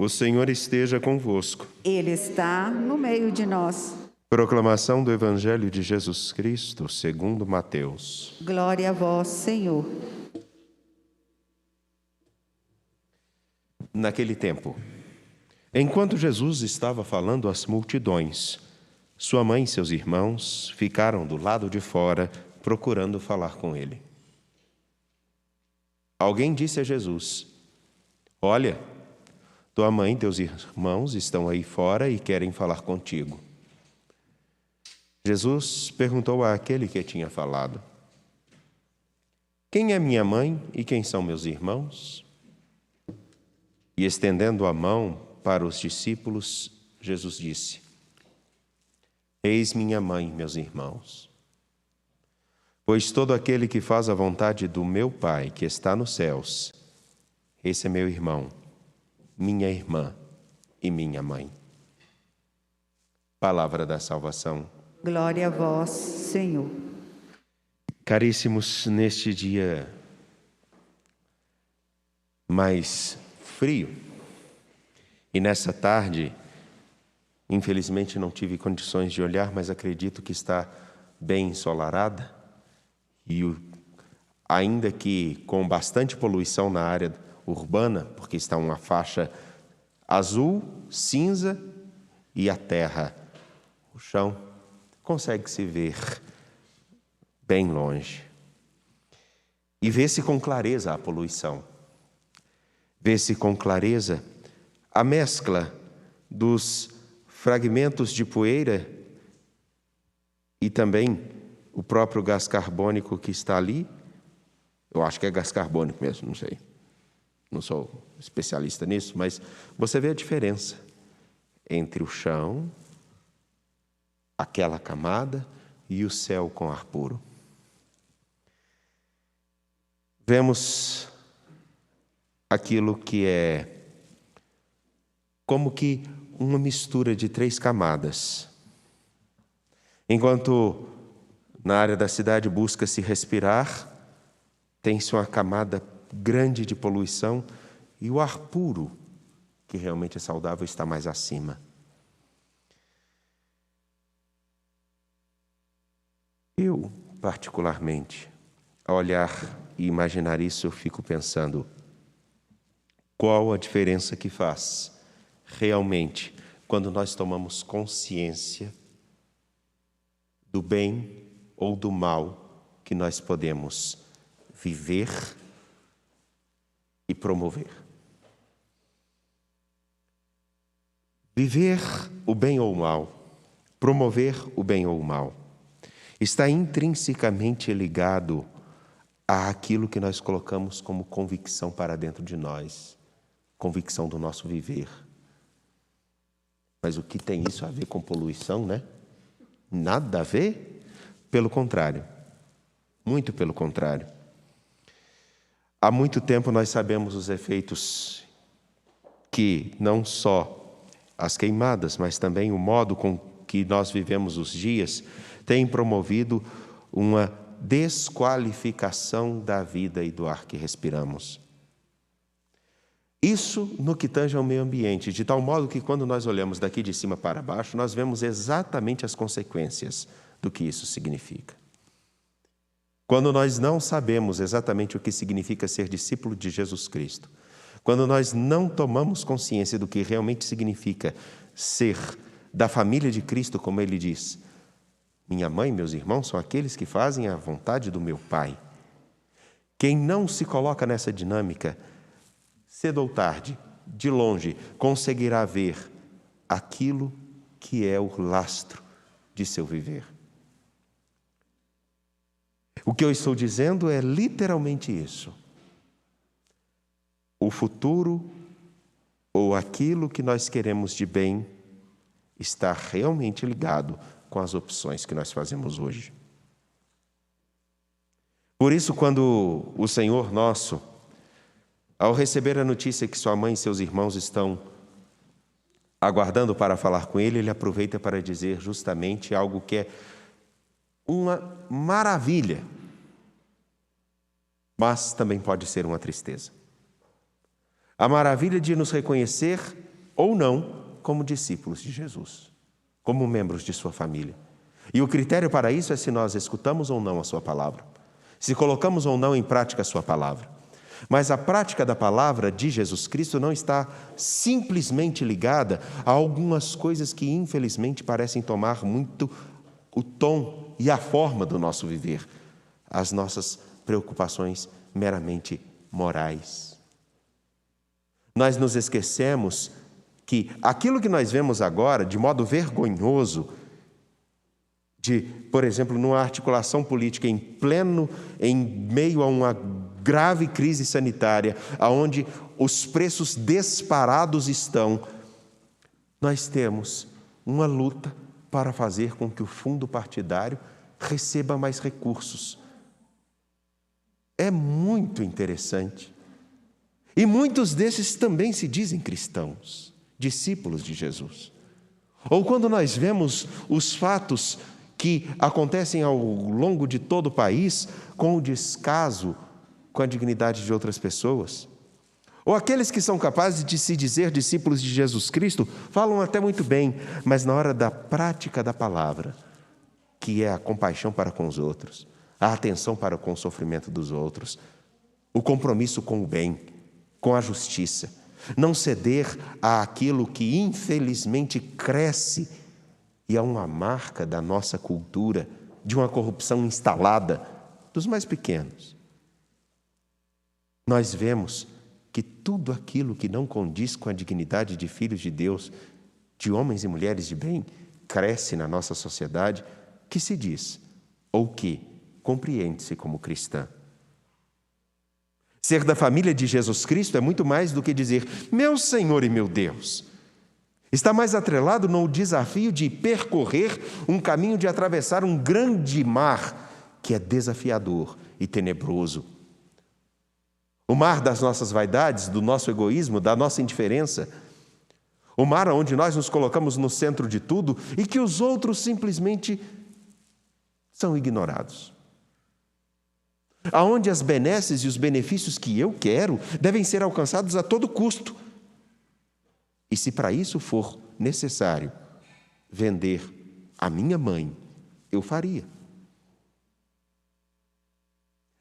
O Senhor esteja convosco. Ele está no meio de nós. Proclamação do Evangelho de Jesus Cristo, segundo Mateus. Glória a vós, Senhor. Naquele tempo, enquanto Jesus estava falando às multidões, sua mãe e seus irmãos ficaram do lado de fora, procurando falar com ele. Alguém disse a Jesus: "Olha, tua mãe e teus irmãos estão aí fora e querem falar contigo." Jesus perguntou àquele que tinha falado: "Quem é minha mãe e quem são meus irmãos?" E estendendo a mão para os discípulos, Jesus disse: "Eis minha mãe e meus irmãos. Pois todo aquele que faz a vontade do meu Pai que está nos céus, esse é meu irmão, minha irmã e minha mãe." Palavra da salvação. Glória a vós, Senhor. Caríssimos, neste dia mais frio, e nessa tarde, infelizmente não tive condições de olhar, mas acredito que está bem ensolarada, e ainda que com bastante poluição na área urbana, porque está uma faixa azul, cinza e a terra, o chão, consegue-se ver bem longe. E vê-se com clareza a poluição. Vê-se com clareza a mescla dos fragmentos de poeira e também o próprio gás carbônico que está ali. Eu acho que é gás carbônico mesmo, não sei. Não sou especialista nisso, mas você vê a diferença entre o chão, aquela camada, e o céu com ar puro. Vemos aquilo que é como que uma mistura de 3 camadas. Enquanto na área da cidade busca-se respirar, tem-se uma camada grande de poluição e o ar puro, que realmente é saudável, está mais acima. Eu, particularmente, ao olhar e imaginar isso, eu fico pensando: qual a diferença que faz realmente quando nós tomamos consciência do bem ou do mal que nós podemos viver e promover? Viver o bem ou o mal, promover o bem ou o mal, está intrinsecamente ligado àquilo que nós colocamos como convicção para dentro de nós, convicção do nosso viver. Mas o que tem isso a ver com poluição, né? Nada a ver? Pelo contrário, muito pelo contrário. Há muito tempo nós sabemos os efeitos que não só as queimadas, mas também o modo com que nós vivemos os dias tem promovido uma desqualificação da vida e do ar que respiramos. Isso no que tange ao meio ambiente, de tal modo que quando nós olhamos daqui de cima para baixo, nós vemos exatamente as consequências do que isso significa. Quando nós não sabemos exatamente o que significa ser discípulo de Jesus Cristo, quando nós não tomamos consciência do que realmente significa ser da família de Cristo, como ele diz: "Minha mãe e meus irmãos são aqueles que fazem a vontade do meu Pai." Quem não se coloca nessa dinâmica, cedo ou tarde, de longe, conseguirá ver aquilo que é o lastro de seu viver. O que eu estou dizendo é literalmente isso. O futuro, ou aquilo que nós queremos de bem, está realmente ligado com as opções que nós fazemos hoje. Por isso, quando o Senhor nosso, ao receber a notícia que sua mãe e seus irmãos estão aguardando para falar com ele, ele aproveita para dizer justamente algo que é uma maravilha, mas também pode ser uma tristeza. A maravilha de nos reconhecer ou não como discípulos de Jesus, como membros de sua família. E o critério para isso é se nós escutamos ou não a sua palavra, se colocamos ou não em prática a sua palavra. Mas a prática da palavra de Jesus Cristo não está simplesmente ligada a algumas coisas que infelizmente parecem tomar muito o tom e a forma do nosso viver, as nossas preocupações meramente morais. Nós nos esquecemos que aquilo que nós vemos agora, de modo vergonhoso, por exemplo, numa articulação política em meio a uma grave crise sanitária, onde os preços disparados estão, nós temos uma luta para fazer com que o fundo partidário receba mais recursos. É muito interessante. E muitos desses também se dizem cristãos, discípulos de Jesus. Ou quando nós vemos os fatos que acontecem ao longo de todo o país com o descaso com a dignidade de outras pessoas. Ou aqueles que são capazes de se dizer discípulos de Jesus Cristo, falam até muito bem, mas na hora da prática da palavra, que é a compaixão para com os outros, a atenção para com o sofrimento dos outros, o compromisso com o bem, com a justiça, não ceder àquilo que infelizmente cresce e é uma marca da nossa cultura, de uma corrupção instalada dos mais pequenos. Nós vemos que tudo aquilo que não condiz com a dignidade de filhos de Deus, de homens e mulheres de bem, cresce na nossa sociedade, que se diz, ou que compreende-se como cristã. Ser da família de Jesus Cristo é muito mais do que dizer, meu Senhor e meu Deus. Está mais atrelado no desafio de percorrer um caminho de atravessar um grande mar que é desafiador e tenebroso. O mar das nossas vaidades, do nosso egoísmo, da nossa indiferença. O mar onde nós nos colocamos no centro de tudo e que os outros simplesmente são ignorados. Aonde as benesses e os benefícios que eu quero devem ser alcançados a todo custo. E se para isso for necessário vender a minha mãe, eu faria.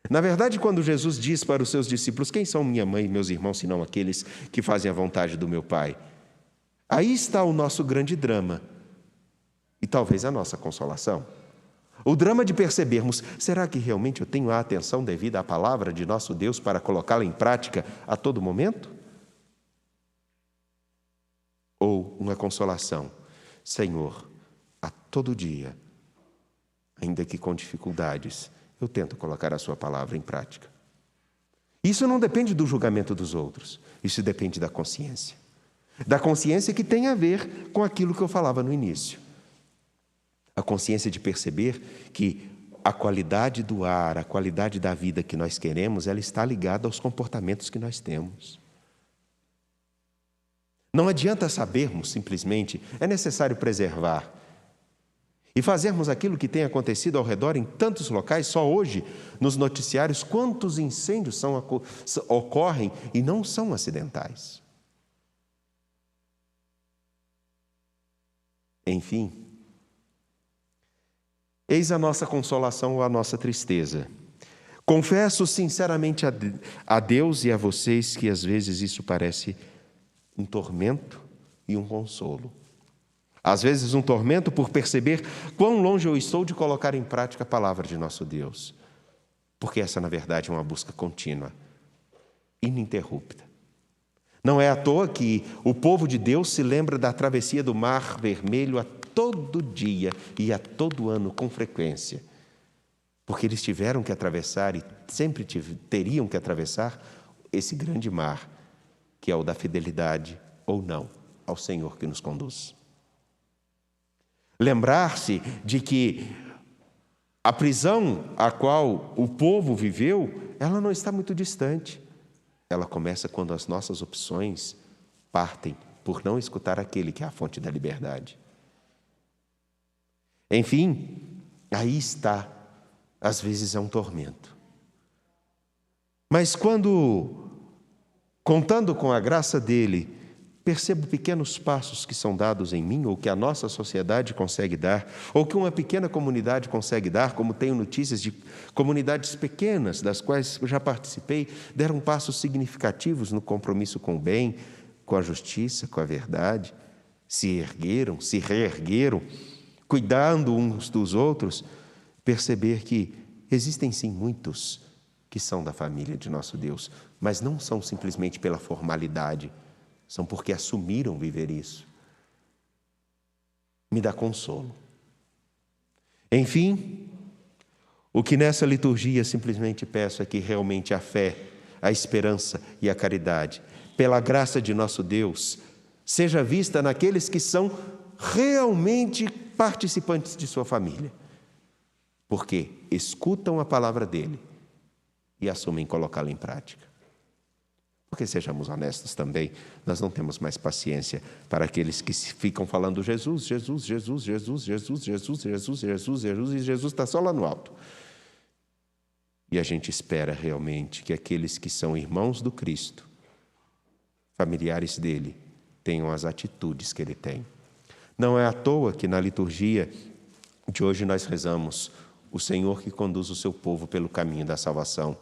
Na verdade, quando Jesus diz para os seus discípulos, quem são minha mãe e meus irmãos, senão aqueles que fazem a vontade do meu Pai? Aí está o nosso grande drama e talvez a nossa consolação. O drama de percebermos, será que realmente eu tenho a atenção devida à palavra de nosso Deus para colocá-la em prática a todo momento? Ou uma consolação, Senhor, a todo dia, ainda que com dificuldades, eu tento colocar a sua palavra em prática. Isso não depende do julgamento dos outros, isso depende da consciência. Da consciência que tem a ver com aquilo que eu falava no início. A consciência de perceber que a qualidade do ar, a qualidade da vida que nós queremos, ela está ligada aos comportamentos que nós temos. Não adianta sabermos simplesmente, é necessário preservar. E fazermos aquilo que tem acontecido ao redor em tantos locais, só hoje, nos noticiários, quantos incêndios ocorrem e não são acidentais. Enfim, eis a nossa consolação ou a nossa tristeza. Confesso sinceramente a Deus e a vocês que às vezes isso parece um tormento e um consolo. Às vezes um tormento por perceber quão longe eu estou de colocar em prática a palavra de nosso Deus. Porque essa, na verdade, é uma busca contínua, ininterrupta. Não é à toa que o povo de Deus se lembra da travessia do Mar Vermelho a todo dia e a todo ano com frequência. Porque eles tiveram que atravessar e sempre teriam que atravessar esse grande mar, que é o da fidelidade ou não ao Senhor que nos conduz. Lembrar-se de que a prisão a qual o povo viveu, ela não está muito distante. Ela começa quando as nossas opções partem por não escutar aquele que é a fonte da liberdade. Enfim, aí está, às vezes é um tormento. Mas quando, contando com a graça dele, percebo pequenos passos que são dados em mim, ou que a nossa sociedade consegue dar, ou que uma pequena comunidade consegue dar, como tenho notícias de comunidades pequenas, das quais já participei, deram passos significativos no compromisso com o bem, com a justiça, com a verdade, se ergueram, se reergueram, cuidando uns dos outros, perceber que existem sim muitos que são da família de nosso Deus, mas não são simplesmente pela formalidade, são porque assumiram viver isso. Me dá consolo. Enfim, o que nessa liturgia simplesmente peço é que realmente a fé, a esperança e a caridade, pela graça de nosso Deus, seja vista naqueles que são realmente participantes de sua família, porque escutam a palavra dele e assumem colocá-la em prática. Porque sejamos honestos também, nós não temos mais paciência para aqueles que ficam falando Jesus, Jesus, Jesus, Jesus, Jesus, Jesus, Jesus, Jesus, Jesus, e Jesus está só lá no alto. E a gente espera realmente que aqueles que são irmãos do Cristo, familiares dele, tenham as atitudes que ele tem. Não é à toa que na liturgia de hoje nós rezamos o Senhor que conduz o seu povo pelo caminho da salvação.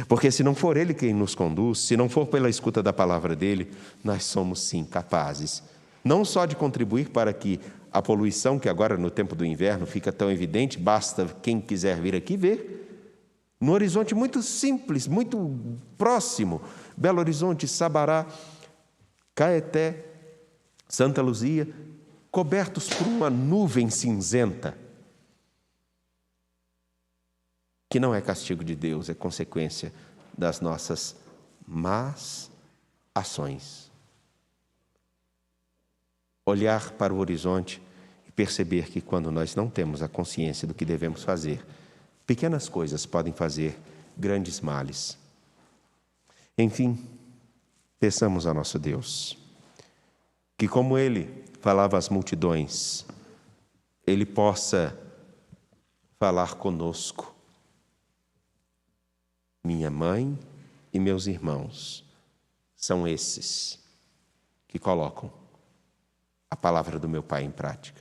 Porque se não for Ele quem nos conduz, se não for pela escuta da palavra dEle, nós somos sim capazes, não só de contribuir para que a poluição, que agora no tempo do inverno fica tão evidente, basta quem quiser vir aqui ver, no horizonte muito simples, muito próximo, Belo Horizonte, Sabará, Caeté, Santa Luzia, cobertos por uma nuvem cinzenta, que não é castigo de Deus, é consequência das nossas más ações. Olhar para o horizonte e perceber que quando nós não temos a consciência do que devemos fazer, pequenas coisas podem fazer grandes males. Enfim, peçamos a nosso Deus, que como Ele falava às multidões, Ele possa falar conosco. Minha mãe e meus irmãos são esses que colocam a palavra do meu Pai em prática.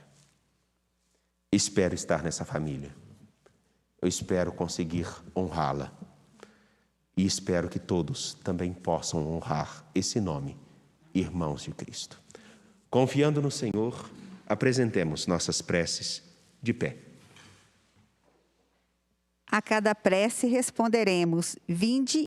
Espero estar nessa família. Eu espero conseguir honrá-la. E espero que todos também possam honrar esse nome, irmãos de Cristo. Confiando no Senhor, apresentemos nossas preces de pé. A cada prece responderemos: vinde